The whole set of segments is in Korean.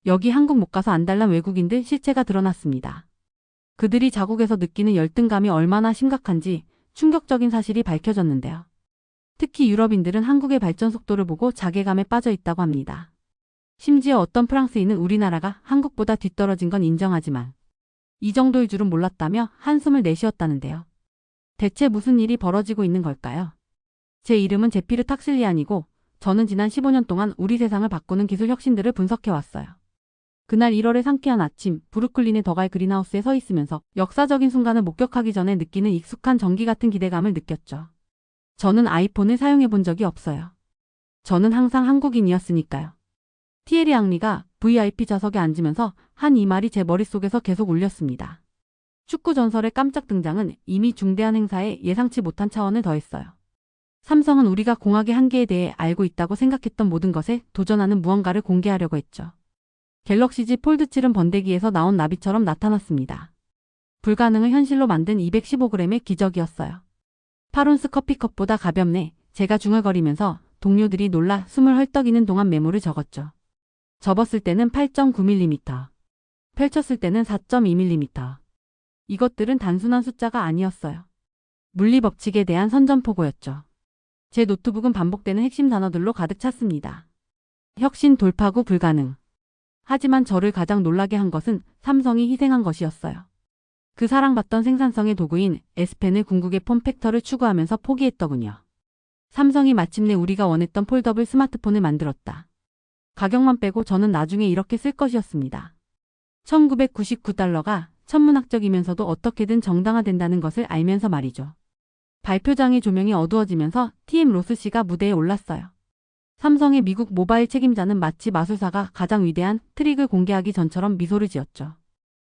여기 한국 못 가서 안달난 외국인들 실체가 드러났습니다. 그들이 자국에서 느끼는 열등감이 얼마나 심각한지 충격적인 사실이 밝혀졌는데요. 특히 유럽인들은 한국의 발전 속도를 보고 자괴감에 빠져 있다고 합니다. 심지어 어떤 프랑스인은 우리나라가 한국보다 뒤떨어진 건 인정하지만 이 정도일 줄은 몰랐다며 한숨을 내쉬었다는데요. 대체 무슨 일이 벌어지고 있는 걸까요? 제 이름은 제피르 탁실리안이고 저는 지난 15년 동안 우리 세상을 바꾸는 기술 혁신들을 분석해왔어요. 그날 1월의 상쾌한 아침, 브루클린의 더갈 그린하우스에 서 있으면서 역사적인 순간을 목격하기 전에 느끼는 익숙한 전기 같은 기대감을 느꼈죠. 저는 아이폰을 사용해 본 적이 없어요. 저는 항상 한국인이었으니까요. 티에리 앙리가 VIP 좌석에 앉으면서 한 이 말이 제 머릿속에서 계속 울렸습니다. 축구 전설의 깜짝 등장은 이미 중대한 행사에 예상치 못한 차원을 더했어요. 삼성은 우리가 공학의 한계에 대해 알고 있다고 생각했던 모든 것에 도전하는 무언가를 공개하려고 했죠. 갤럭시 Z 폴드 7은 번데기에서 나온 나비처럼 나타났습니다. 불가능을 현실로 만든 215g의 기적이었어요. 8온스 커피컵보다 가볍네. 제가 중얼거리면서 동료들이 놀라 숨을 헐떡이는 동안 메모를 적었죠. 접었을 때는 8.9mm, 펼쳤을 때는 4.2mm. 이것들은 단순한 숫자가 아니었어요. 물리 법칙에 대한 선전포고였죠. 제 노트북은 반복되는 핵심 단어들로 가득 찼습니다. 혁신, 돌파구, 불가능. 하지만 저를 가장 놀라게 한 것은 삼성이 희생한 것이었어요. 그 사랑받던 생산성의 도구인 S펜을 궁극의 폼팩터를 추구하면서 포기했더군요. 삼성이 마침내 우리가 원했던 폴더블 스마트폰을 만들었다. 가격만 빼고 저는 나중에 이렇게 쓸 것이었습니다. 1999달러가 천문학적이면서도 어떻게든 정당화된다는 것을 알면서 말이죠. 발표장의 조명이 어두워지면서 TM 로스 씨가 무대에 올랐어요. 삼성의 미국 모바일 책임자는 마치 마술사가 가장 위대한 트릭을 공개하기 전처럼 미소를 지었죠.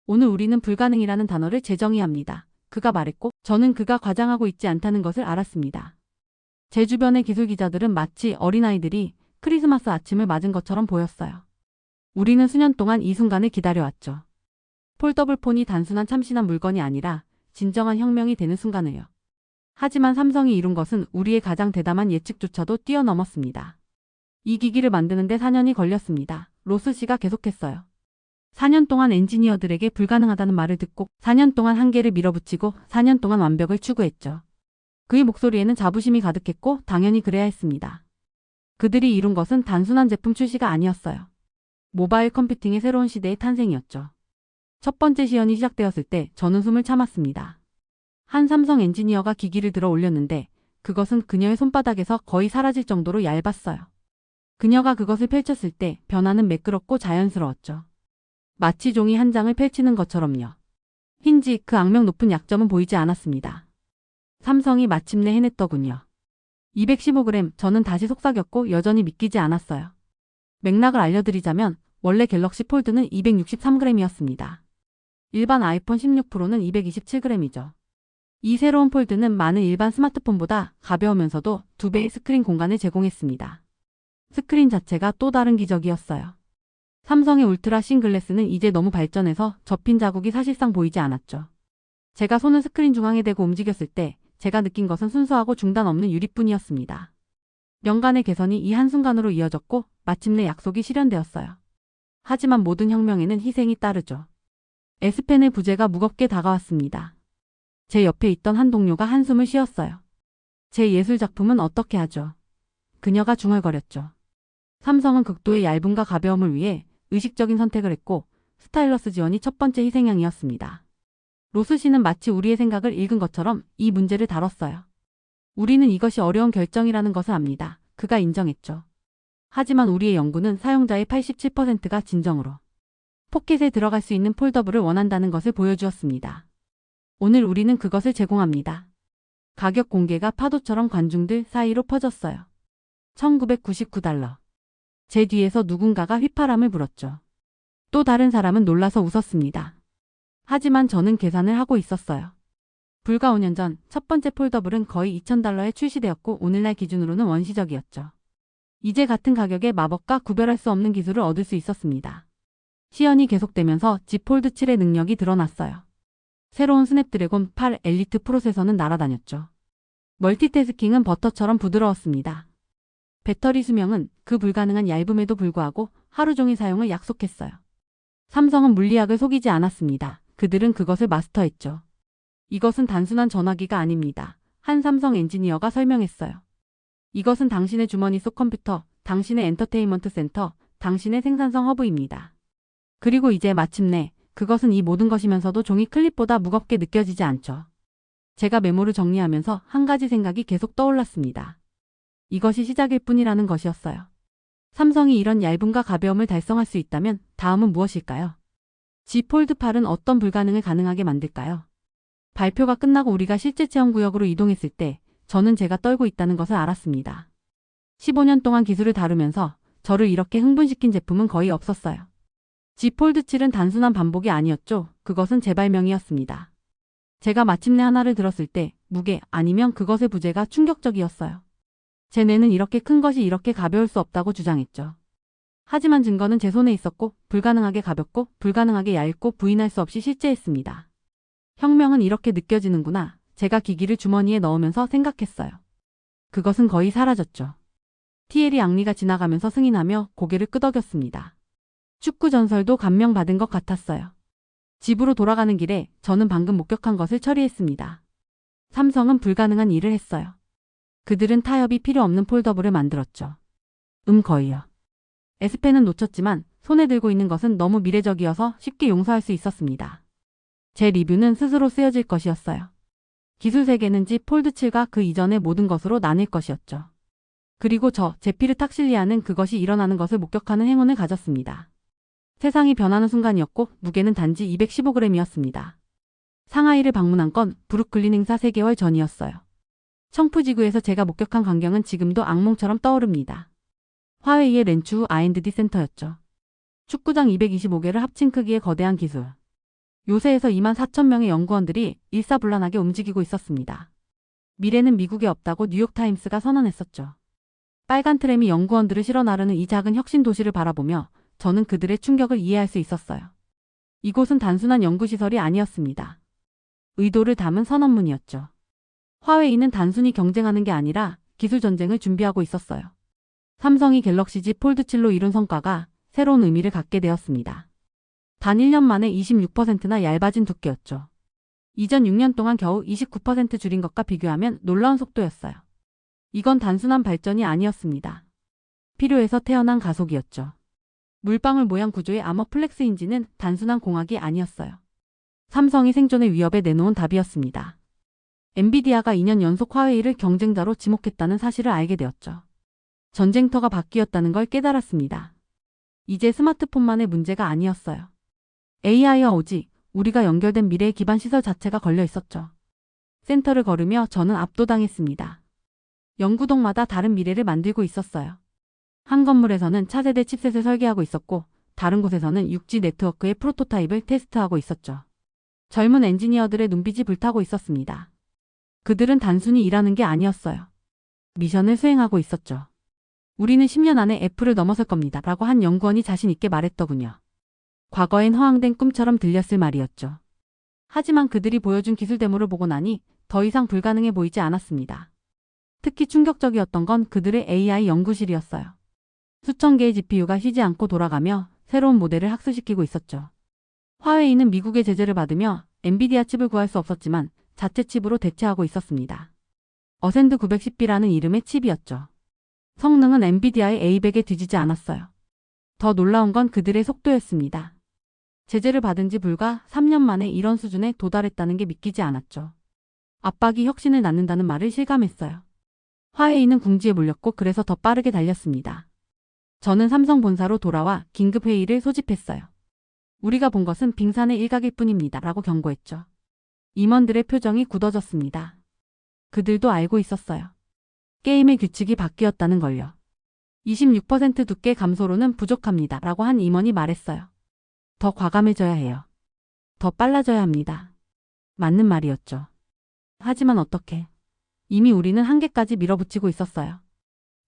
오늘 우리는 불가능이라는 단어를 재정의합니다. 그가 말했고 저는 그가 과장하고 있지 않다는 것을 알았습니다. 제 주변의 기술 기자들은 마치 어린아이들이 크리스마스 아침을 맞은 것처럼 보였어요. 우리는 수년 동안 이 순간을 기다려왔죠. 폴더블 폰이 단순한 참신한 물건이 아니라 진정한 혁명이 되는 순간을요. 하지만 삼성이 이룬 것은 우리의 가장 대담한 예측조차도 뛰어넘었습니다. 이 기기를 만드는데 4년이 걸렸습니다. 로스 씨가 계속했어요. 4년 동안 엔지니어들에게 불가능하다는 말을 듣고 4년 동안 한계를 밀어붙이고 4년 동안 완벽을 추구했죠. 그의 목소리에는 자부심이 가득했고 당연히 그래야 했습니다. 그들이 이룬 것은 단순한 제품 출시가 아니었어요. 모바일 컴퓨팅의 새로운 시대의 탄생이었죠. 첫 번째 시연이 시작되었을 때 저는 숨을 참았습니다. 한 삼성 엔지니어가 기기를 들어 올렸는데 그것은 그녀의 손바닥에서 거의 사라질 정도로 얇았어요. 그녀가 그것을 펼쳤을 때 변화는 매끄럽고 자연스러웠죠. 마치 종이 한 장을 펼치는 것처럼요. 흰지 그 악명 높은 약점은 보이지 않았습니다. 삼성이 마침내 해냈더군요. 215g 저는 다시 속삭였고 여전히 믿기지 않았어요. 맥락을 알려드리자면 원래 갤럭시 폴드는 263g이었습니다. 일반 아이폰 16 프로는 227g이죠. 이 새로운 폴드는 많은 일반 스마트폰보다 가벼우면서도 2배의 스크린 공간을 제공했습니다. 스크린 자체가 또 다른 기적이었어요. 삼성의 울트라 신 글래스는 이제 너무 발전해서 접힌 자국이 사실상 보이지 않았죠. 제가 손을 스크린 중앙에 대고 움직였을 때 제가 느낀 것은 순수하고 중단 없는 유리뿐이었습니다. 연간의 개선이 이 한순간으로 이어졌고 마침내 약속이 실현되었어요. 하지만 모든 혁명에는 희생이 따르죠. S펜의 부재가 무겁게 다가왔습니다. 제 옆에 있던 한 동료가 한숨을 쉬었어요. 제 예술 작품은 어떻게 하죠? 그녀가 중얼거렸죠. 삼성은 극도의 얇음과 가벼움을 위해 의식적인 선택을 했고 스타일러스 지원이 첫 번째 희생양이었습니다. 로스 씨는 마치 우리의 생각을 읽은 것처럼 이 문제를 다뤘어요. 우리는 이것이 어려운 결정이라는 것을 압니다. 그가 인정했죠. 하지만 우리의 연구는 사용자의 87%가 진정으로 포켓에 들어갈 수 있는 폴더블을 원한다는 것을 보여주었습니다. 오늘 우리는 그것을 제공합니다. 가격 공개가 파도처럼 관중들 사이로 퍼졌어요. 1999달러. 제 뒤에서 누군가가 휘파람을 불었죠. 또 다른 사람은 놀라서 웃었습니다. 하지만 저는 계산을 하고 있었어요. 불과 5년 전 첫 번째 폴더블은 거의 2000달러에 출시되었고 오늘날 기준으로는 원시적이었죠. 이제 같은 가격에 마법과 구별할 수 없는 기술을 얻을 수 있었습니다. 시연이 계속되면서 Z 폴드 7의 능력이 드러났어요. 새로운 스냅드래곤 8 엘리트 프로세서는 날아다녔죠. 멀티태스킹은 버터처럼 부드러웠습니다. 배터리 수명은 그 불가능한 얇음에도 불구하고 하루 종일 사용을 약속했어요. 삼성은 물리학을 속이지 않았습니다. 그들은 그것을 마스터했죠. 이것은 단순한 전화기가 아닙니다. 한 삼성 엔지니어가 설명했어요. 이것은 당신의 주머니 속 컴퓨터, 당신의 엔터테인먼트 센터, 당신의 생산성 허브입니다. 그리고 이제 마침내 그것은 이 모든 것이면서도 종이 클립보다 무겁게 느껴지지 않죠. 제가 메모를 정리하면서 한 가지 생각이 계속 떠올랐습니다. 이것이 시작일 뿐이라는 것이었어요. 삼성이 이런 얇음과 가벼움을 달성할 수 있다면 다음은 무엇일까요? Z 폴드 8은 어떤 불가능을 가능하게 만들까요? 발표가 끝나고 우리가 실제 체험 구역으로 이동했을 때 저는 제가 떨고 있다는 것을 알았습니다. 15년 동안 기술을 다루면서 저를 이렇게 흥분시킨 제품은 거의 없었어요. Z 폴드 7은 단순한 반복이 아니었죠. 그것은 재발명이었습니다. 제가 마침내 하나를 들었을 때 무게 아니면 그것의 부재가 충격적이었어요. 제 뇌는 이렇게 큰 것이 이렇게 가벼울 수 없다고 주장했죠. 하지만 증거는 제 손에 있었고 불가능하게 가볍고 불가능하게 얇고 부인할 수 없이 실제했습니다. 혁명은 이렇게 느껴지는구나. 제가 기기를 주머니에 넣으면서 생각했어요. 그것은 거의 사라졌죠. 티에리 앙리가 지나가면서 승인하며 고개를 끄덕였습니다. 축구 전설도 감명받은 것 같았어요. 집으로 돌아가는 길에 저는 방금 목격한 것을 처리했습니다. 삼성은 불가능한 일을 했어요. 그들은 타협이 필요 없는 폴더블을 만들었죠. 거의요. S펜은 놓쳤지만 손에 들고 있는 것은 너무 미래적이어서 쉽게 용서할 수 있었습니다. 제 리뷰는 스스로 쓰여질 것이었어요. 기술 세계는 Z 폴드 7과 그 이전의 모든 것으로 나뉠 것이었죠. 그리고 제피르 탁실리아는 그것이 일어나는 것을 목격하는 행운을 가졌습니다. 세상이 변하는 순간이었고 무게는 단지 215g이었습니다. 상하이를 방문한 건 브루클린 행사 3개월 전이었어요. 청푸지구에서 제가 목격한 광경은 지금도 악몽처럼 떠오릅니다. 화웨이의 렌추 R&D 센터였죠. 축구장 225개를 합친 크기의 거대한 기술. 요새에서 24,000명의 연구원들이 일사불란하게 움직이고 있었습니다. 미래는 미국에 없다고 뉴욕타임스가 선언했었죠. 빨간 트램이 연구원들을 실어 나르는 이 작은 혁신 도시를 바라보며 저는 그들의 충격을 이해할 수 있었어요. 이곳은 단순한 연구시설이 아니었습니다. 의도를 담은 선언문이었죠. 화웨이는 단순히 경쟁하는 게 아니라 기술 전쟁을 준비하고 있었어요. 삼성이 갤럭시 Z 폴드 7로 이룬 성과가 새로운 의미를 갖게 되었습니다. 단 1년 만에 26%나 얇아진 두께였죠. 이전 6년 동안 겨우 29% 줄인 것과 비교하면 놀라운 속도였어요. 이건 단순한 발전이 아니었습니다. 필요해서 태어난 가속이었죠. 물방울 모양 구조의 아머 플렉스 인지는 단순한 공학이 아니었어요. 삼성이 생존의 위협에 내놓은 답이었습니다. 엔비디아가 2년 연속 화웨이를 경쟁자로 지목했다는 사실을 알게 되었죠. 전쟁터가 바뀌었다는 걸 깨달았습니다. 이제 스마트폰만의 문제가 아니었어요. AI와 오직 우리가 연결된 미래의 기반 시설 자체가 걸려 있었죠. 센터를 걸으며 저는 압도당했습니다. 연구동마다 다른 미래를 만들고 있었어요. 한 건물에서는 차세대 칩셋을 설계하고 있었고 다른 곳에서는 6G 네트워크의 프로토타입을 테스트하고 있었죠. 젊은 엔지니어들의 눈빛이 불타고 있었습니다. 그들은 단순히 일하는 게 아니었어요. 미션을 수행하고 있었죠. 우리는 10년 안에 애플을 넘어설 겁니다. 라고 한 연구원이 자신 있게 말했더군요. 과거엔 허황된 꿈처럼 들렸을 말이었죠. 하지만 그들이 보여준 기술 데모를 보고 나니 더 이상 불가능해 보이지 않았습니다. 특히 충격적이었던 건 그들의 AI 연구실이었어요. 수천 개의 GPU가 쉬지 않고 돌아가며 새로운 모델을 학습시키고 있었죠. 화웨이는 미국의 제재를 받으며 엔비디아 칩을 구할 수 없었지만 자체 칩으로 대체하고 있었습니다. 어센드 910B라는 이름의 칩이었죠. 성능은 엔비디아의 A100에 뒤지지 않았어요. 더 놀라운 건 그들의 속도였습니다. 제재를 받은 지 불과 3년 만에 이런 수준에 도달했다는 게 믿기지 않았죠. 압박이 혁신을 낳는다는 말을 실감했어요. 화웨이는 궁지에 몰렸고 그래서 더 빠르게 달렸습니다. 저는 삼성 본사로 돌아와 긴급회의를 소집했어요. 우리가 본 것은 빙산의 일각일 뿐입니다. 라고 경고했죠. 임원들의 표정이 굳어졌습니다. 그들도 알고 있었어요. 게임의 규칙이 바뀌었다는 걸요. 26% 두께 감소로는 부족합니다. 라고 한 임원이 말했어요. 더 과감해져야 해요. 더 빨라져야 합니다. 맞는 말이었죠. 하지만 어떻게? 이미 우리는 한계까지 밀어붙이고 있었어요.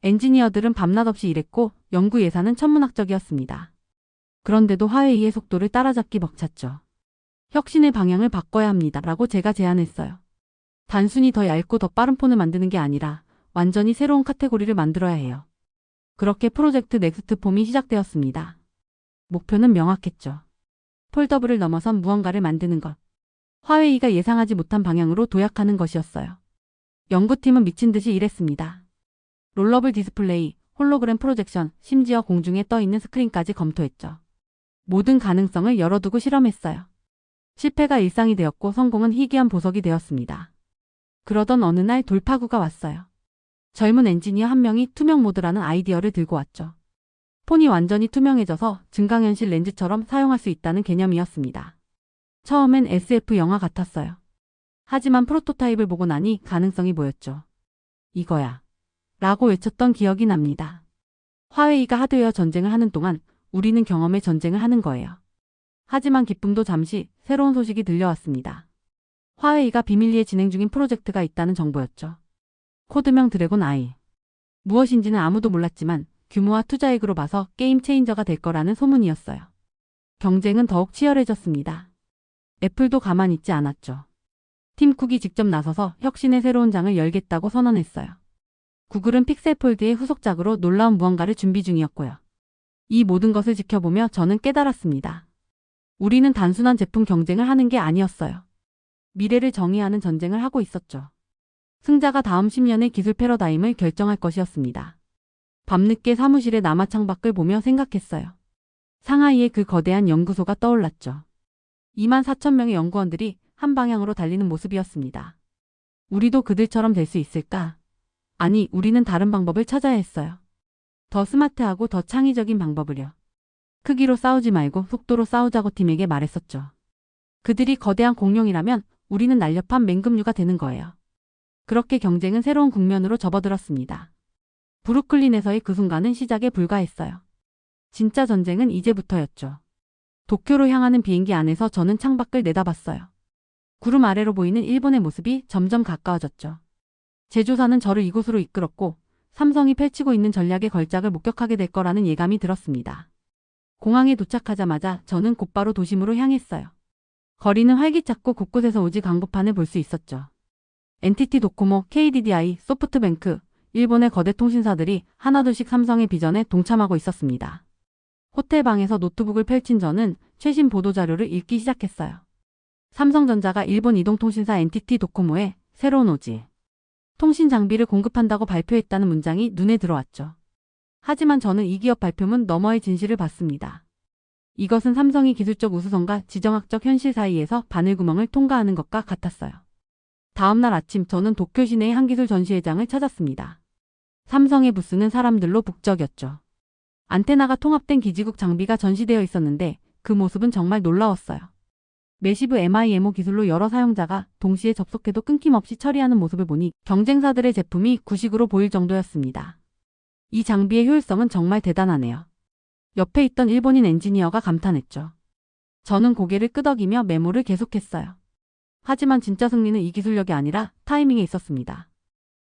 엔지니어들은 밤낮 없이 일했고 연구 예산은 천문학적이었습니다. 그런데도 화웨이의 속도를 따라잡기 벅찼죠. 혁신의 방향을 바꿔야 합니다. 라고 제가 제안했어요. 단순히 더 얇고 더 빠른 폰을 만드는 게 아니라 완전히 새로운 카테고리를 만들어야 해요. 그렇게 프로젝트 넥스트 폼이 시작되었습니다. 목표는 명확했죠. 폴더블을 넘어선 무언가를 만드는 것. 화웨이가 예상하지 못한 방향으로 도약하는 것이었어요. 연구팀은 미친 듯이 일했습니다. 롤러블 디스플레이, 홀로그램 프로젝션, 심지어 공중에 떠 있는 스크린까지 검토했죠. 모든 가능성을 열어두고 실험했어요. 실패가 일상이 되었고 성공은 희귀한 보석이 되었습니다. 그러던 어느 날 돌파구가 왔어요. 젊은 엔지니어 한 명이 투명 모드라는 아이디어를 들고 왔죠. 폰이 완전히 투명해져서 증강현실 렌즈처럼 사용할 수 있다는 개념이었습니다. 처음엔 SF 영화 같았어요. 하지만 프로토타입을 보고 나니 가능성이 보였죠. 이거야. 라고 외쳤던 기억이 납니다. 화웨이가 하드웨어 전쟁을 하는 동안 우리는 경험의 전쟁을 하는 거예요. 하지만 기쁨도 잠시 새로운 소식이 들려왔습니다. 화웨이가 비밀리에 진행 중인 프로젝트가 있다는 정보였죠. 코드명 드래곤 아이. 무엇인지는 아무도 몰랐지만 규모와 투자액으로 봐서 게임 체인저가 될 거라는 소문이었어요. 경쟁은 더욱 치열해졌습니다. 애플도 가만히 있지 않았죠. 팀 쿡이 직접 나서서 혁신의 새로운 장을 열겠다고 선언했어요. 구글은 픽셀 폴드의 후속작으로 놀라운 무언가를 준비 중이었고요. 이 모든 것을 지켜보며 저는 깨달았습니다. 우리는 단순한 제품 경쟁을 하는 게 아니었어요. 미래를 정의하는 전쟁을 하고 있었죠. 승자가 다음 10년의 기술 패러다임을 결정할 것이었습니다. 밤늦게 사무실에 남아 창밖을 보며 생각했어요. 상하이의 그 거대한 연구소가 떠올랐죠. 24,000명의 연구원들이 한 방향으로 달리는 모습이었습니다. 우리도 그들처럼 될 수 있을까? 아니, 우리는 다른 방법을 찾아야 했어요. 더 스마트하고 더 창의적인 방법을요. 크기로 싸우지 말고 속도로 싸우자고 팀에게 말했었죠. 그들이 거대한 공룡이라면 우리는 날렵한 맹금류가 되는 거예요. 그렇게 경쟁은 새로운 국면으로 접어들었습니다. 브루클린에서의 그 순간은 시작에 불과했어요. 진짜 전쟁은 이제부터였죠. 도쿄로 향하는 비행기 안에서 저는 창밖을 내다봤어요. 구름 아래로 보이는 일본의 모습이 점점 가까워졌죠. 제조사는 저를 이곳으로 이끌었고 삼성이 펼치고 있는 전략의 걸작을 목격하게 될 거라는 예감이 들었습니다. 공항에 도착하자마자 저는 곧바로 도심으로 향했어요. 거리는 활기찼고 곳곳에서 오직 광고판을 볼 수 있었죠. NTT 도코모, KDDI, 소프트뱅크, 일본의 거대 통신사들이 하나둘씩 삼성의 비전에 동참하고 있었습니다. 호텔방에서 노트북을 펼친 저는 최신 보도자료를 읽기 시작했어요. 삼성전자가 일본 이동통신사 NTT 도코모에 새로운 오지 통신 장비를 공급한다고 발표했다는 문장이 눈에 들어왔죠. 하지만 저는 이 기업 발표문 너머의 진실을 봤습니다. 이것은 삼성이 기술적 우수성과 지정학적 현실 사이에서 바늘구멍을 통과하는 것과 같았어요. 다음 날 아침 저는 도쿄 시내의 한 기술 전시회장을 찾았습니다. 삼성의 부스는 사람들로 북적였죠. 안테나가 통합된 기지국 장비가 전시되어 있었는데 그 모습은 정말 놀라웠어요. 매시브 MIMO 기술로 여러 사용자가 동시에 접속해도 끊김없이 처리하는 모습을 보니 경쟁사들의 제품이 구식으로 보일 정도였습니다. 이 장비의 효율성은 정말 대단하네요. 옆에 있던 일본인 엔지니어가 감탄했죠. 저는 고개를 끄덕이며 메모를 계속했어요. 하지만 진짜 승리는 이 기술력이 아니라 타이밍에 있었습니다.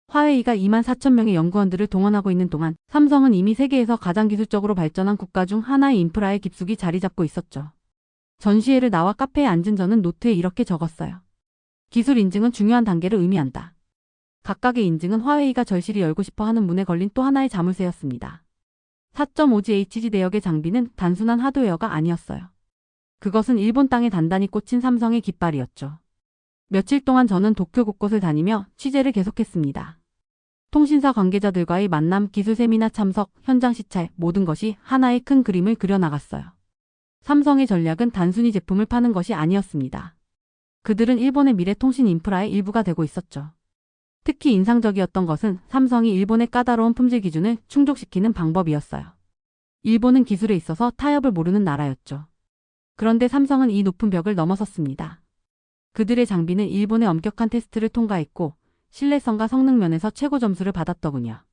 화웨이가 24,000명의 연구원들을 동원하고 있는 동안 삼성은 이미 세계에서 가장 기술적으로 발전한 국가 중 하나의 인프라에 깊숙이 자리 잡고 있었죠. 전시회를 나와 카페에 앉은 저는 노트에 이렇게 적었어요. 기술 인증은 중요한 단계를 의미한다. 각각의 인증은 화웨이가 절실히 열고 싶어 하는 문에 걸린 또 하나의 자물쇠였습니다. 4.5GHz 대역의 장비는 단순한 하드웨어가 아니었어요. 그것은 일본 땅에 단단히 꽂힌 삼성의 깃발이었죠. 며칠 동안 저는 도쿄 곳곳을 다니며 취재를 계속했습니다. 통신사 관계자들과의 만남, 기술 세미나 참석, 현장 시찰, 모든 것이 하나의 큰 그림을 그려나갔어요. 삼성의 전략은 단순히 제품을 파는 것이 아니었습니다. 그들은 일본의 미래 통신 인프라의 일부가 되고 있었죠. 특히 인상적이었던 것은 삼성이 일본의 까다로운 품질 기준을 충족시키는 방법이었어요. 일본은 기술에 있어서 타협을 모르는 나라였죠. 그런데 삼성은 이 높은 벽을 넘어섰습니다. 그들의 장비는 일본의 엄격한 테스트를 통과했고 신뢰성과 성능 면에서 최고 점수를 받았더군요.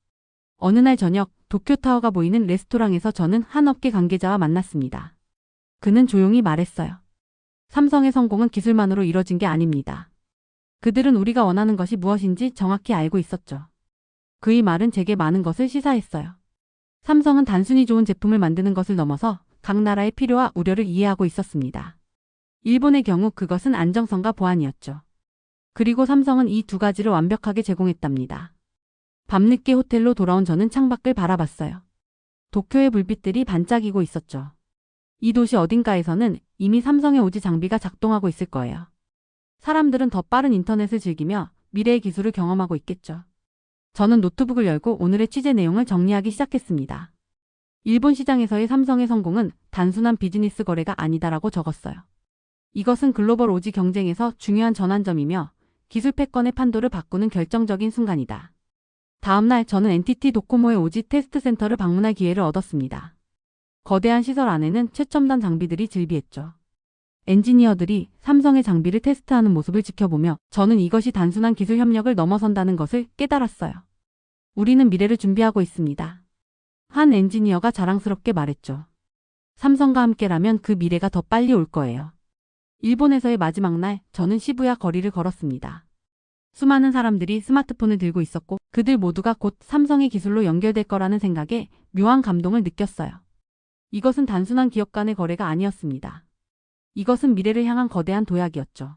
어느 날 저녁 도쿄타워가 보이는 레스토랑에서 저는 한 업계 관계자와 만났습니다. 그는 조용히 말했어요. 삼성의 성공은 기술만으로 이뤄진 게 아닙니다. 그들은 우리가 원하는 것이 무엇인지 정확히 알고 있었죠. 그의 말은 제게 많은 것을 시사했어요. 삼성은 단순히 좋은 제품을 만드는 것을 넘어서 각 나라의 필요와 우려를 이해하고 있었습니다. 일본의 경우 그것은 안정성과 보안이었죠. 그리고 삼성은 이 두 가지를 완벽하게 제공했답니다. 밤늦게 호텔로 돌아온 저는 창밖을 바라봤어요. 도쿄의 불빛들이 반짝이고 있었죠. 이 도시 어딘가에서는 이미 삼성의 오지 장비가 작동하고 있을 거예요. 사람들은 더 빠른 인터넷을 즐기며 미래의 기술을 경험하고 있겠죠. 저는 노트북을 열고 오늘의 취재 내용을 정리하기 시작했습니다. 일본 시장에서의 삼성의 성공은 단순한 비즈니스 거래가 아니다라고 적었어요. 이것은 글로벌 오지 경쟁에서 중요한 전환점이며 기술 패권의 판도를 바꾸는 결정적인 순간이다. 다음날 저는 NTT 도코모의 오지 테스트 센터를 방문할 기회를 얻었습니다. 거대한 시설 안에는 최첨단 장비들이 즐비했죠. 엔지니어들이 삼성의 장비를 테스트하는 모습을 지켜보며 저는 이것이 단순한 기술 협력을 넘어선다는 것을 깨달았어요. 우리는 미래를 준비하고 있습니다. 한 엔지니어가 자랑스럽게 말했죠. 삼성과 함께라면 그 미래가 더 빨리 올 거예요. 일본에서의 마지막 날 저는 시부야 거리를 걸었습니다. 수많은 사람들이 스마트폰을 들고 있었고 그들 모두가 곧 삼성의 기술로 연결될 거라는 생각에 묘한 감동을 느꼈어요. 이것은 단순한 기업 간의 거래가 아니었습니다. 이것은 미래를 향한 거대한 도약이었죠.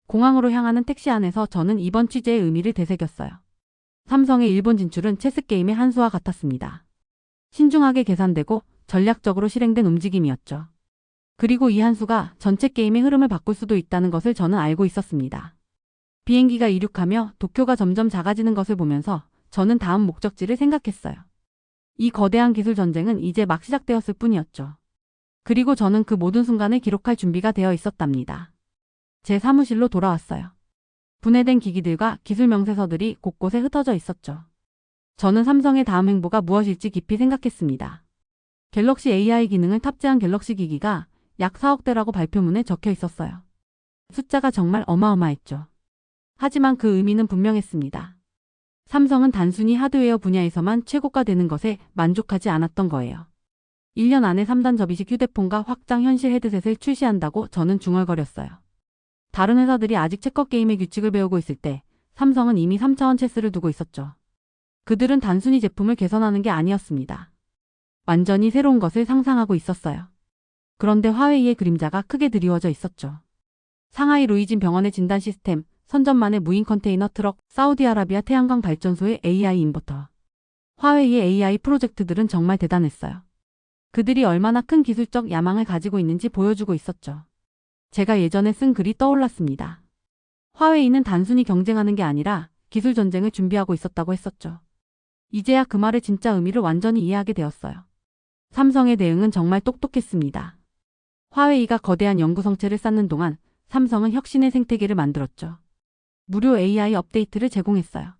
공항으로 향하는 택시 안에서 저는 이번 취재의 의미를 되새겼어요. 삼성의 일본 진출은 체스게임의 한 수와 같았습니다. 신중하게 계산되고 전략적으로 실행된 움직임이었죠. 그리고 이 한 수가 전체 게임의 흐름을 바꿀 수도 있다는 것을 저는 알고 있었습니다. 비행기가 이륙하며 도쿄가 점점 작아지는 것을 보면서 저는 다음 목적지를 생각했어요. 이 거대한 기술 전쟁은 이제 막 시작되었을 뿐이었죠. 그리고 저는 그 모든 순간을 기록할 준비가 되어 있었답니다. 제 사무실로 돌아왔어요. 분해된 기기들과 기술 명세서들이 곳곳에 흩어져 있었죠. 저는 삼성의 다음 행보가 무엇일지 깊이 생각했습니다. 갤럭시 AI 기능을 탑재한 갤럭시 기기가 약 4억 대라고 발표문에 적혀 있었어요. 숫자가 정말 어마어마했죠. 하지만 그 의미는 분명했습니다. 삼성은 단순히 하드웨어 분야에서만 최고가 되는 것에 만족하지 않았던 거예요. 1년 안에 3단 접이식 휴대폰과 확장 현실 헤드셋을 출시한다고 저는 중얼거렸어요. 다른 회사들이 아직 체커 게임의 규칙을 배우고 있을 때 삼성은 이미 3차원 체스를 두고 있었죠. 그들은 단순히 제품을 개선하는 게 아니었습니다. 완전히 새로운 것을 상상하고 있었어요. 그런데 화웨이의 그림자가 크게 드리워져 있었죠. 상하이 루이진 병원의 진단 시스템, 선전만의 무인 컨테이너 트럭, 사우디아라비아 태양광 발전소의 AI 인버터. 화웨이의 AI 프로젝트들은 정말 대단했어요. 그들이 얼마나 큰 기술적 야망을 가지고 있는지 보여주고 있었죠. 제가 예전에 쓴 글이 떠올랐습니다. 화웨이는 단순히 경쟁하는 게 아니라 기술 전쟁을 준비하고 있었다고 했었죠. 이제야 그 말의 진짜 의미를 완전히 이해하게 되었어요. 삼성의 대응은 정말 똑똑했습니다. 화웨이가 거대한 연구 성체를 쌓는 동안 삼성은 혁신의 생태계를 만들었죠. 무료 AI 업데이트를 제공했어요.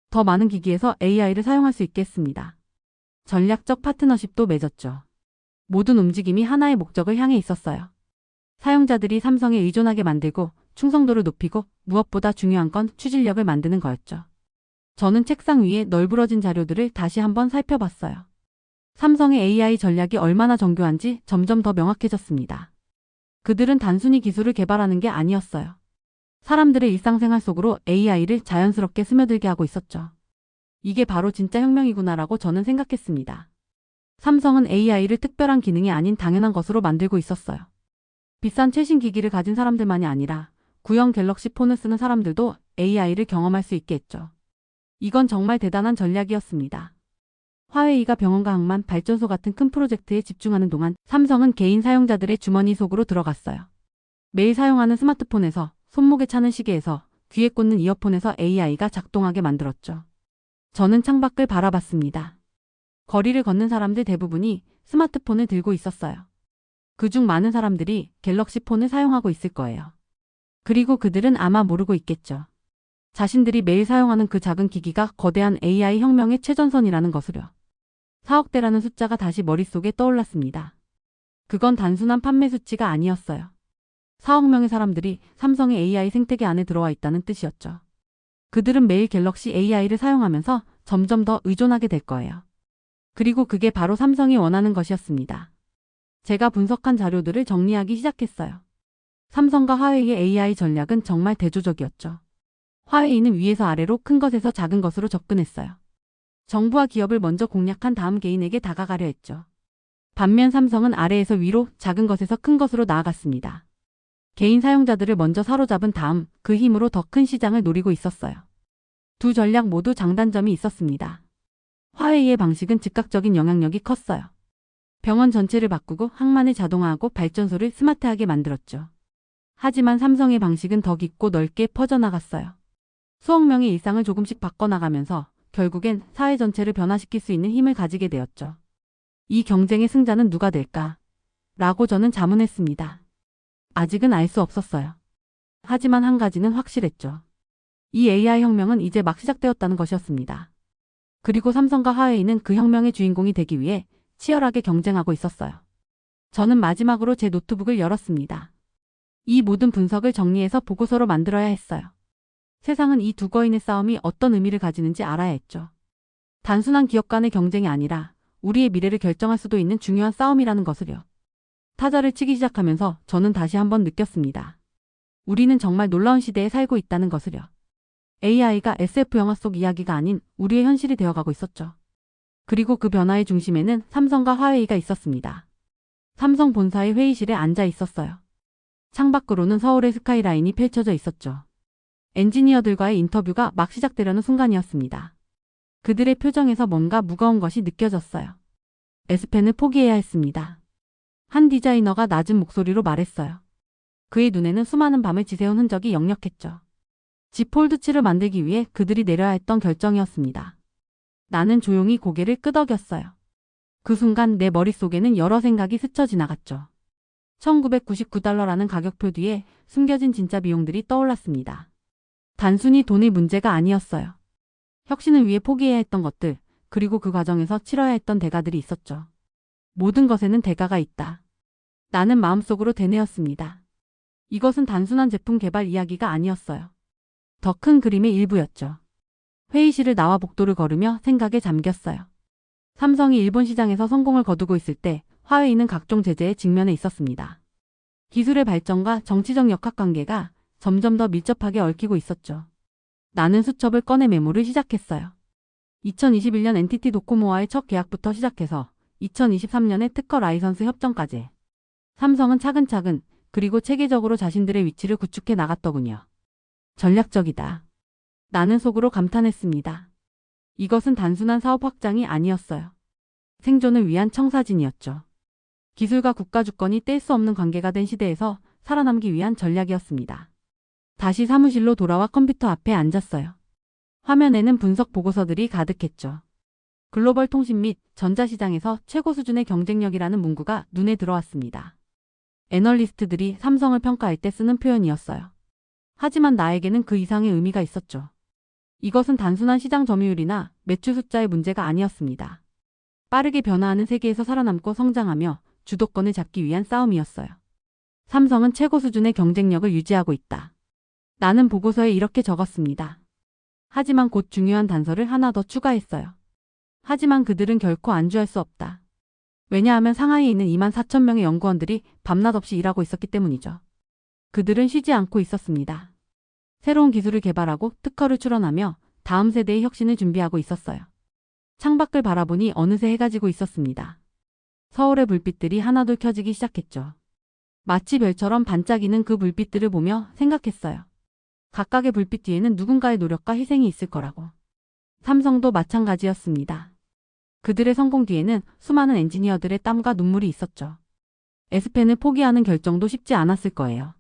더 많은 기기에서 AI를 사용할 수 있게 했습니다. 전략적 파트너십도 맺었죠. 모든 움직임이 하나의 목적을 향해 있었어요. 사용자들이 삼성에 의존하게 만들고 충성도를 높이고 무엇보다 중요한 건 추진력을 만드는 거였죠. 저는 책상 위에 널브러진 자료들을 다시 한번 살펴봤어요. 삼성의 AI 전략이 얼마나 정교한지 점점 더 명확해졌습니다. 그들은 단순히 기술을 개발하는 게 아니었어요. 사람들의 일상생활 속으로 AI를 자연스럽게 스며들게 하고 있었죠. 이게 바로 진짜 혁명이구나라고 저는 생각했습니다. 삼성은 AI를 특별한 기능이 아닌 당연한 것으로 만들고 있었어요. 비싼 최신 기기를 가진 사람들만이 아니라 구형 갤럭시 폰을 쓰는 사람들도 AI를 경험할 수 있게 했죠. 이건 정말 대단한 전략이었습니다. 화웨이가 병원과 항만, 발전소 같은 큰 프로젝트에 집중하는 동안 삼성은 개인 사용자들의 주머니 속으로 들어갔어요. 매일 사용하는 스마트폰에서, 손목에 차는 시계에서, 귀에 꽂는 이어폰에서 AI가 작동하게 만들었죠. 저는 창밖을 바라봤습니다. 거리를 걷는 사람들 대부분이 스마트폰을 들고 있었어요. 그중 많은 사람들이 갤럭시 폰을 사용하고 있을 거예요. 그리고 그들은 아마 모르고 있겠죠. 자신들이 매일 사용하는 그 작은 기기가 거대한 AI 혁명의 최전선이라는 것을요. 4억 대라는 숫자가 다시 머릿속에 떠올랐습니다. 그건 단순한 판매 수치가 아니었어요. 4억 명의 사람들이 삼성의 AI 생태계 안에 들어와 있다는 뜻이었죠. 그들은 매일 갤럭시 AI를 사용하면서 점점 더 의존하게 될 거예요. 그리고 그게 바로 삼성이 원하는 것이었습니다. 제가 분석한 자료들을 정리하기 시작했어요. 삼성과 화웨이의 AI 전략은 정말 대조적이었죠. 화웨이는 위에서 아래로 큰 것에서 작은 것으로 접근했어요. 정부와 기업을 먼저 공략한 다음 개인에게 다가가려 했죠. 반면 삼성은 아래에서 위로 작은 것에서 큰 것으로 나아갔습니다. 개인 사용자들을 먼저 사로잡은 다음 그 힘으로 더 큰 시장을 노리고 있었어요. 두 전략 모두 장단점이 있었습니다. 화웨이의 방식은 즉각적인 영향력이 컸어요. 병원 전체를 바꾸고 항만을 자동화하고 발전소를 스마트하게 만들었죠. 하지만 삼성의 방식은 더 깊고 넓게 퍼져나갔어요. 수억 명의 일상을 조금씩 바꿔나가면서 결국엔 사회 전체를 변화시킬 수 있는 힘을 가지게 되었죠. 이 경쟁의 승자는 누가 될까? 라고 저는 자문했습니다. 아직은 알 수 없었어요. 하지만 한 가지는 확실했죠. 이 AI 혁명은 이제 막 시작되었다는 것이었습니다. 그리고 삼성과 화웨이는 그 혁명의 주인공이 되기 위해 치열하게 경쟁하고 있었어요. 저는 마지막으로 제 노트북을 열었습니다. 이 모든 분석을 정리해서 보고서로 만들어야 했어요. 세상은 이 두 거인의 싸움이 어떤 의미를 가지는지 알아야 했죠. 단순한 기업 간의 경쟁이 아니라 우리의 미래를 결정할 수도 있는 중요한 싸움이라는 것을요. 타자를 치기 시작하면서 저는 다시 한번 느꼈습니다. 우리는 정말 놀라운 시대에 살고 있다는 것을요. AI가 SF 영화 속 이야기가 아닌 우리의 현실이 되어가고 있었죠. 그리고 그 변화의 중심에는 삼성과 화웨이가 있었습니다. 삼성 본사의 회의실에 앉아 있었어요. 창밖으로는 서울의 스카이라인이 펼쳐져 있었죠. 엔지니어들과의 인터뷰가 막 시작되려는 순간이었습니다. 그들의 표정에서 뭔가 무거운 것이 느껴졌어요. S펜을 포기해야 했습니다. 한 디자이너가 낮은 목소리로 말했어요. 그의 눈에는 수많은 밤을 지새운 흔적이 역력했죠. Z 폴드7을 만들기 위해 그들이 내려야 했던 결정이었습니다. 나는 조용히 고개를 끄덕였어요. 그 순간 내 머릿속에는 여러 생각이 스쳐 지나갔죠. $1999라는 가격표 뒤에 숨겨진 진짜 비용들이 떠올랐습니다. 단순히 돈의 문제가 아니었어요. 혁신을 위해 포기해야 했던 것들, 그리고 그 과정에서 치러야 했던 대가들이 있었죠. 모든 것에는 대가가 있다. 나는 마음속으로 되뇌었습니다. 이것은 단순한 제품 개발 이야기가 아니었어요. 더 큰 그림의 일부였죠. 회의실을 나와 복도를 걸으며 생각에 잠겼어요. 삼성이 일본 시장에서 성공을 거두고 있을 때 화웨이는 각종 제재에 직면해 있었습니다. 기술의 발전과 정치적 역학관계가 점점 더 밀접하게 얽히고 있었죠. 나는 수첩을 꺼내 메모를 시작했어요. 2021년 NTT 도코모와의 첫 계약부터 시작해서 2023년의 특허 라이선스 협정까지. 삼성은 차근차근 그리고 체계적으로 자신들의 위치를 구축해 나갔더군요. 전략적이다. 나는 속으로 감탄했습니다. 이것은 단순한 사업 확장이 아니었어요. 생존을 위한 청사진이었죠. 기술과 국가 주권이 뗄 수 없는 관계가 된 시대에서 살아남기 위한 전략이었습니다. 다시 사무실로 돌아와 컴퓨터 앞에 앉았어요. 화면에는 분석 보고서들이 가득했죠. 글로벌 통신 및 전자시장에서 최고 수준의 경쟁력이라는 문구가 눈에 들어왔습니다. 애널리스트들이 삼성을 평가할 때 쓰는 표현이었어요. 하지만 나에게는 그 이상의 의미가 있었죠. 이것은 단순한 시장 점유율이나 매출 숫자의 문제가 아니었습니다. 빠르게 변화하는 세계에서 살아남고 성장하며 주도권을 잡기 위한 싸움이었어요. 삼성은 최고 수준의 경쟁력을 유지하고 있다. 나는 보고서에 이렇게 적었습니다. 하지만 곧 중요한 단서를 하나 더 추가했어요. 하지만 그들은 결코 안주할 수 없다. 왜냐하면 상하이에 있는 24,000명의 연구원들이 밤낮 없이 일하고 있었기 때문이죠. 그들은 쉬지 않고 있었습니다. 새로운 기술을 개발하고 특허를 출원하며 다음 세대의 혁신을 준비하고 있었어요. 창밖을 바라보니 어느새 해가 지고 있었습니다. 서울의 불빛들이 하나둘 켜지기 시작했죠. 마치 별처럼 반짝이는 그 불빛들을 보며 생각했어요. 각각의 불빛 뒤에는 누군가의 노력과 희생이 있을 거라고. 삼성도 마찬가지였습니다. 그들의 성공 뒤에는 수많은 엔지니어들의 땀과 눈물이 있었죠. S펜을 포기하는 결정도 쉽지 않았을 거예요.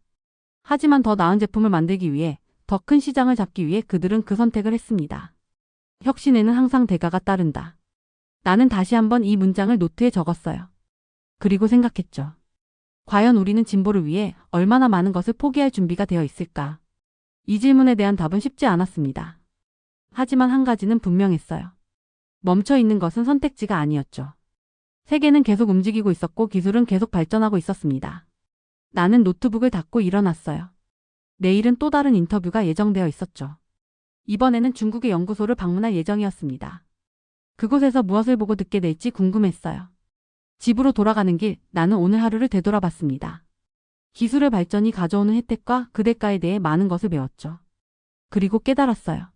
하지만 더 나은 제품을 만들기 위해, 더 큰 시장을 잡기 위해 그들은 그 선택을 했습니다. 혁신에는 항상 대가가 따른다. 나는 다시 한번 이 문장을 노트에 적었어요. 그리고 생각했죠. 과연 우리는 진보를 위해 얼마나 많은 것을 포기할 준비가 되어 있을까? 이 질문에 대한 답은 쉽지 않았습니다. 하지만 한 가지는 분명했어요. 멈춰 있는 것은 선택지가 아니었죠. 세계는 계속 움직이고 있었고 기술은 계속 발전하고 있었습니다. 나는 노트북을 닫고 일어났어요. 내일은 또 다른 인터뷰가 예정되어 있었죠. 이번에는 중국의 연구소를 방문할 예정이었습니다. 그곳에서 무엇을 보고 듣게 될지 궁금했어요. 집으로 돌아가는 길, 나는 오늘 하루를 되돌아봤습니다. 기술의 발전이 가져오는 혜택과 그 대가에 대해 많은 것을 배웠죠. 그리고 깨달았어요.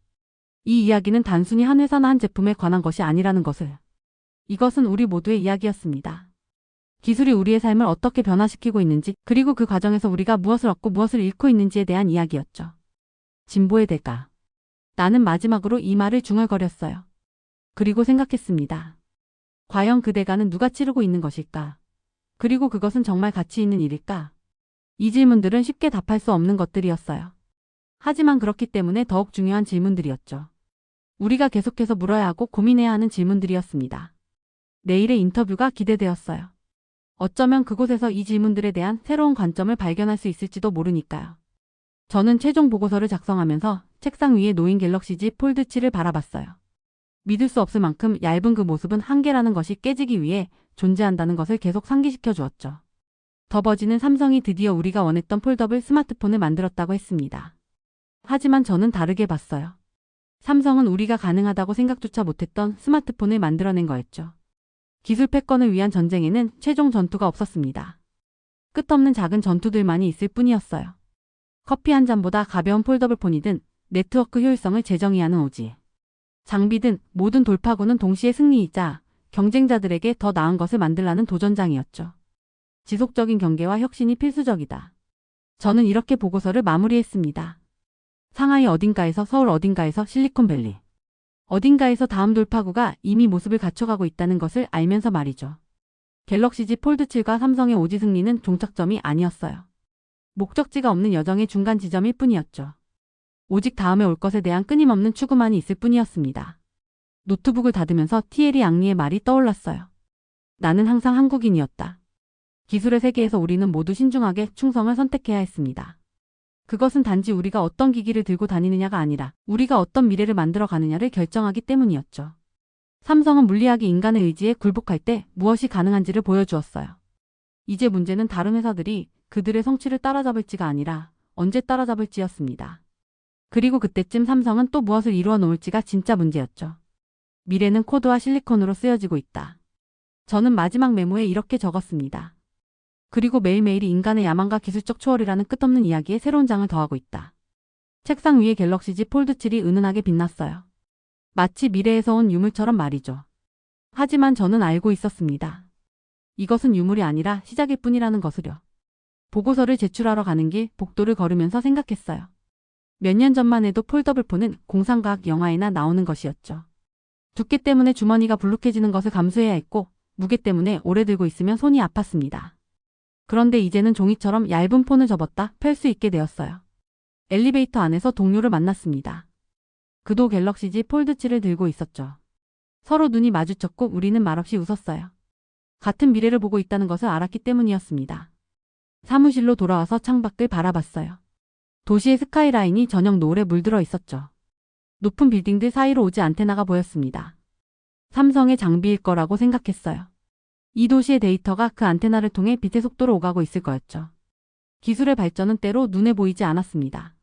이 이야기는 단순히 한 회사나 한 제품에 관한 것이 아니라는 것을. 이것은 우리 모두의 이야기였습니다. 기술이 우리의 삶을 어떻게 변화시키고 있는지, 그리고 그 과정에서 우리가 무엇을 얻고 무엇을 잃고 있는지에 대한 이야기였죠. 진보의 대가. 나는 마지막으로 이 말을 중얼거렸어요. 그리고 생각했습니다. 과연 그 대가는 누가 치르고 있는 것일까? 그리고 그것은 정말 가치 있는 일일까? 이 질문들은 쉽게 답할 수 없는 것들이었어요. 하지만 그렇기 때문에 더욱 중요한 질문들이었죠. 우리가 계속해서 물어야 하고 고민해야 하는 질문들이었습니다. 내일의 인터뷰가 기대되었어요. 어쩌면 그곳에서 이 질문들에 대한 새로운 관점을 발견할 수 있을지도 모르니까요. 저는 최종 보고서를 작성하면서 책상 위에 놓인 갤럭시 Z 폴드 7을 바라봤어요. 믿을 수 없을 만큼 얇은 그 모습은 한계라는 것이 깨지기 위해 존재한다는 것을 계속 상기시켜 주었죠. 더 버지는 삼성이 드디어 우리가 원했던 폴더블 스마트폰을 만들었다고 했습니다. 하지만 저는 다르게 봤어요. 삼성은 우리가 가능하다고 생각조차 못했던 스마트폰을 만들어낸 거였죠. 기술 패권을 위한 전쟁에는 최종 전투가 없었습니다. 끝없는 작은 전투들만이 있을 뿐이었어요. 커피 한 잔보다 가벼운 폴더블 폰이든 네트워크 효율성을 재정의하는 오지. 장비든 모든 돌파구는 동시에 승리이자 경쟁자들에게 더 나은 것을 만들라는 도전장이었죠. 지속적인 경계와 혁신이 필수적이다. 저는 이렇게 보고서를 마무리했습니다. 상하이 어딘가에서 서울 어딘가에서 실리콘밸리. 어딘가에서 다음 돌파구가 이미 모습을 갖춰가고 있다는 것을 알면서 말이죠. 갤럭시 Z 폴드 7과 삼성의 오지 승리는 종착점이 아니었어요. 목적지가 없는 여정의 중간 지점일 뿐이었죠. 오직 다음에 올 것에 대한 끊임없는 추구만이 있을 뿐이었습니다. 노트북을 닫으면서 티에리 앙리의 말이 떠올랐어요. 나는 항상 한국인이었다. 기술의 세계에서 우리는 모두 신중하게 충성을 선택해야 했습니다. 그것은 단지 우리가 어떤 기기를 들고 다니느냐가 아니라 우리가 어떤 미래를 만들어 가느냐를 결정하기 때문이었죠. 삼성은 물리학이 인간의 의지에 굴복할 때 무엇이 가능한지를 보여주었어요. 이제 문제는 다른 회사들이 그들의 성취를 따라잡을지가 아니라 언제 따라잡을지였습니다. 그리고 그때쯤 삼성은 또 무엇을 이루어 놓을지가 진짜 문제였죠. 미래는 코드와 실리콘으로 쓰여지고 있다. 저는 마지막 메모에 이렇게 적었습니다. 그리고 매일매일이 인간의 야망과 기술적 초월이라는 끝없는 이야기에 새로운 장을 더하고 있다. 책상 위에 갤럭시 Z 폴드 7이 은은하게 빛났어요. 마치 미래에서 온 유물처럼 말이죠. 하지만 저는 알고 있었습니다. 이것은 유물이 아니라 시작일 뿐이라는 것을요. 보고서를 제출하러 가는 길 복도를 걸으면서 생각했어요. 몇 년 전만 해도 폴더블 폰은 공상과학 영화에나 나오는 것이었죠. 두께 때문에 주머니가 불룩해지는 것을 감수해야 했고 무게 때문에 오래 들고 있으면 손이 아팠습니다. 그런데 이제는 종이처럼 얇은 폰을 접었다 펼 수 있게 되었어요. 엘리베이터 안에서 동료를 만났습니다. 그도 갤럭시 Z 폴드 7을 들고 있었죠. 서로 눈이 마주쳤고 우리는 말없이 웃었어요. 같은 미래를 보고 있다는 것을 알았기 때문이었습니다. 사무실로 돌아와서 창밖을 바라봤어요. 도시의 스카이라인이 저녁 노을에 물들어 있었죠. 높은 빌딩들 사이로 오지 안테나가 보였습니다. 삼성의 장비일 거라고 생각했어요. 이 도시의 데이터가 그 안테나를 통해 빛의 속도로 오가고 있을 거였죠. 기술의 발전은 때로 눈에 보이지 않았습니다.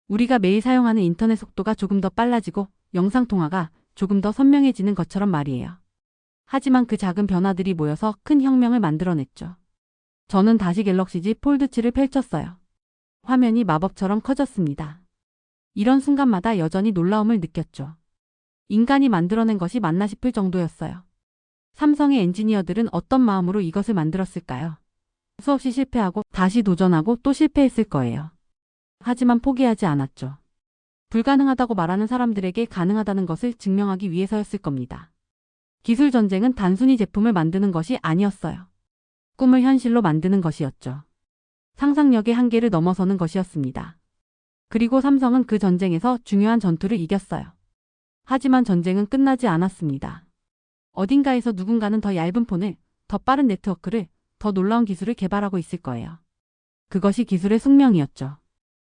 우리가 매일 사용하는 인터넷 속도가 조금 더 빨라지고 영상통화가 조금 더 선명해지는 것처럼 말이에요. 하지만 그 작은 변화들이 모여서 큰 혁명을 만들어냈죠. 저는 다시 갤럭시 Z 폴드 7을 펼쳤어요. 화면이 마법처럼 커졌습니다. 이런 순간마다 여전히 놀라움을 느꼈죠. 인간이 만들어낸 것이 맞나 싶을 정도였어요. 삼성의 엔지니어들은 어떤 마음으로 이것을 만들었을까요? 수없이 실패하고 다시 도전하고 또 실패했을 거예요. 하지만 포기하지 않았죠. 불가능하다고 말하는 사람들에게 가능하다는 것을 증명하기 위해서였을 겁니다. 기술 전쟁은 단순히 제품을 만드는 것이 아니었어요. 꿈을 현실로 만드는 것이었죠. 상상력의 한계를 넘어서는 것이었습니다. 그리고 삼성은 그 전쟁에서 중요한 전투를 이겼어요. 하지만 전쟁은 끝나지 않았습니다. 어딘가에서 누군가는 더 얇은 폰을, 더 빠른 네트워크를, 더 놀라운 기술을 개발하고 있을 거예요. 그것이 기술의 숙명이었죠.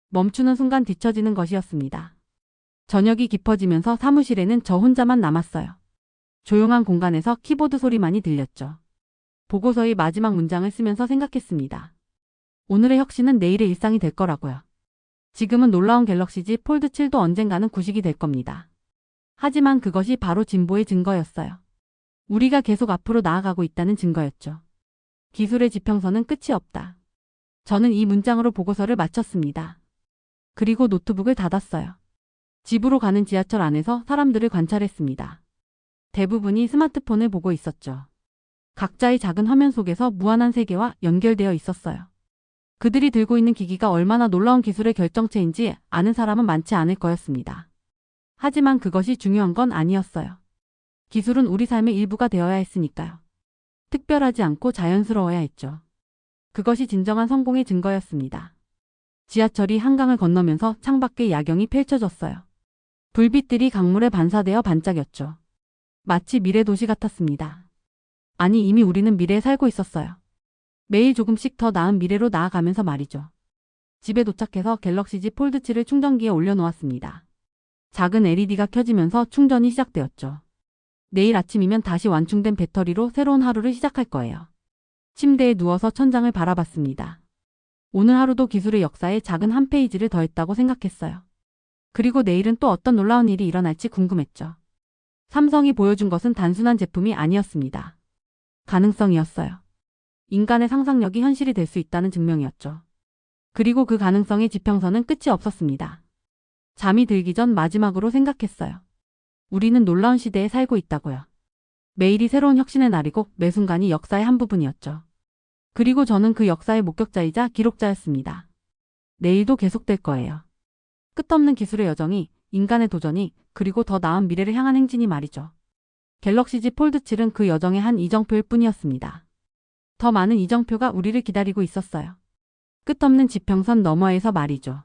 멈추는 순간 뒤처지는 것이었습니다. 저녁이 깊어지면서 사무실에는 저 혼자만 남았어요. 조용한 공간에서 키보드 소리만이 들렸죠. 보고서의 마지막 문장을 쓰면서 생각했습니다. 오늘의 혁신은 내일의 일상이 될 거라고요. 지금은 놀라운 갤럭시 Z 폴드 7도 언젠가는 구식이 될 겁니다. 하지만 그것이 바로 진보의 증거였어요. 우리가 계속 앞으로 나아가고 있다는 증거였죠. 기술의 지평선은 끝이 없다. 저는 이 문장으로 보고서를 마쳤습니다. 그리고 노트북을 닫았어요. 집으로 가는 지하철 안에서 사람들을 관찰했습니다. 대부분이 스마트폰을 보고 있었죠. 각자의 작은 화면 속에서 무한한 세계와 연결되어 있었어요. 그들이 들고 있는 기기가 얼마나 놀라운 기술의 결정체인지 아는 사람은 많지 않을 거였습니다. 하지만 그것이 중요한 건 아니었어요. 기술은 우리 삶의 일부가 되어야 했으니까요. 특별하지 않고 자연스러워야 했죠. 그것이 진정한 성공의 증거였습니다. 지하철이 한강을 건너면서 창밖에 야경이 펼쳐졌어요. 불빛들이 강물에 반사되어 반짝였죠. 마치 미래 도시 같았습니다. 아니, 이미 우리는 미래에 살고 있었어요. 매일 조금씩 더 나은 미래로 나아가면서 말이죠. 집에 도착해서 갤럭시 Z 폴드 7을 충전기에 올려놓았습니다. 작은 LED가 켜지면서 충전이 시작되었죠. 내일 아침이면 다시 완충된 배터리로 새로운 하루를 시작할 거예요. 침대에 누워서 천장을 바라봤습니다. 오늘 하루도 기술의 역사에 작은 한 페이지를 더했다고 생각했어요. 그리고 내일은 또 어떤 놀라운 일이 일어날지 궁금했죠. 삼성이 보여준 것은 단순한 제품이 아니었습니다. 가능성이었어요. 인간의 상상력이 현실이 될 수 있다는 증명이었죠. 그리고 그 가능성의 지평선은 끝이 없었습니다. 잠이 들기 전 마지막으로 생각했어요. 우리는 놀라운 시대에 살고 있다고요. 매일이 새로운 혁신의 날이고 매 순간이 역사의 한 부분이었죠. 그리고 저는 그 역사의 목격자이자 기록자였습니다. 내일도 계속될 거예요. 끝없는 기술의 여정이, 인간의 도전이, 그리고 더 나은 미래를 향한 행진이 말이죠. 갤럭시 Z 폴드 7은 그 여정의 한 이정표일 뿐이었습니다. 더 많은 이정표가 우리를 기다리고 있었어요. 끝없는 지평선 너머에서 말이죠.